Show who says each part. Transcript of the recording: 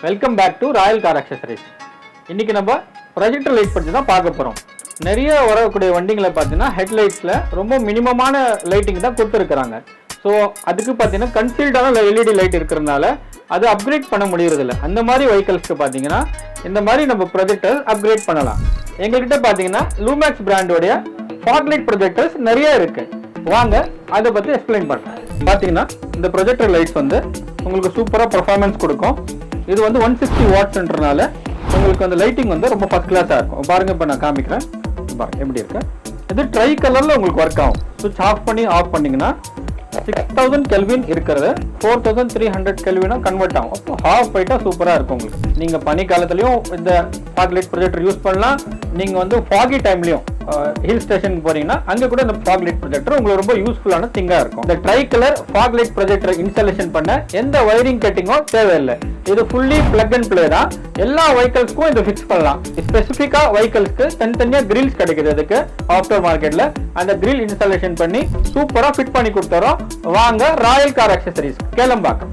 Speaker 1: Welcome back to Royal Car Accessories. இன்னைக்கு நம்ம projector light பற்றி தான் பார்க்க போகிறோம். நிறைய வரக்கூடிய வண்டிகளை பார்த்தீங்கன்னா ஹெட்லைட்ஸில் ரொம்ப மினிமமான லைட்டிங் தான் கொடுத்துருக்குறாங்க. ஸோ அதுக்கு பார்த்தீங்கன்னா கன்சீல்டான எல்இடி லைட் இருக்கிறதுனால அது அப்கிரேட் பண்ண முடியறதில்ல. அந்த மாதிரி வெஹிக்கல்ஸ்க்கு பார்த்தீங்கன்னா இந்த மாதிரி நம்ம ப்ரொஜெக்டர் அப்கிரேட் பண்ணலாம். எங்ககிட்ட பார்த்தீங்கன்னா லூமேக்ஸ் பிராண்டோடைய ஃபாக் லைட் ப்ரொஜெக்டர்ஸ் நிறைய இருக்கு. வாங்க அதை பற்றி எக்ஸ்பிளைன் பண்ணுறேன். பார்த்தீங்கன்னா இந்த ப்ரொஜெக்டர் லைட்ஸ் வந்து உங்களுக்கு சூப்பராக பர்ஃபார்மன்ஸ் கொடுக்கும். இது வந்து 160 வாட்ஸ்ன்றனால உங்களுக்கு அந்த லைட்டிங் வந்து ரொம்ப ஃபர்ஸ்ட் கிளாஸாக இருக்கும். பாருங்க, இப்போ நான் காமிக்கிறேன். பாருங்க எப்படி இருக்கு. இது ட்ரை கலரில் உங்களுக்கு ஒர்க் ஆகும். சுவிட்ச் ஆஃப் பண்ணி ஆஃப் பண்ணிங்கன்னா 6000 கெல்வின் இருக்கிறது 4300 கெல்வினாக கன்வெர்ட் ஆகும். அப்போ ஹாஃப் போயிட்டால் சூப்பராக இருக்கும் உங்களுக்கு. நீங்கள் பனி காலத்துலையும் இந்த ஃபாக் லைட் ப்ரொஜெக்டர் யூஸ் பண்ணலாம். நீங்கள் வந்து ஃபாகி டைம்லையும் ஹில் ஸ்டேஷனுக்கு போறீங்கன்னா அங்கே கூட இந்த ஃபாக் லைட் ப்ரொஜெக்டர் உங்களுக்கு ரொம்ப யூஸ்ஃபுல்லான திங்காக இருக்கும். இந்த tri colour fog light projector installation பண்ண எந்த ஒயரிங் கட்டிங்கும் தேவையில்லை. இது ஃபுல்லி பிளக் அண்ட் பிளே தான். எல்லா வெஹிக்கல்ஸ்க்கும் இதை ஃபிக்ஸ் பண்ணலாம். ஸ்பெசிஃபிக்கா வெஹிக்கல்ஸ்க்கு தனித்தனியாக கிரில்ஸ் கிடைக்குது. அதுக்கு ஆஃப்டர் மார்க்கெட்ல அந்த கிரில் இன்ஸ்டாலேஷன் பண்ணி சூப்பரா ஃபிட் பண்ணி கொடுத்துறோம். வாங்க ராயல் கார் அக்சசரிஸ் கேளம்பாக்கம்.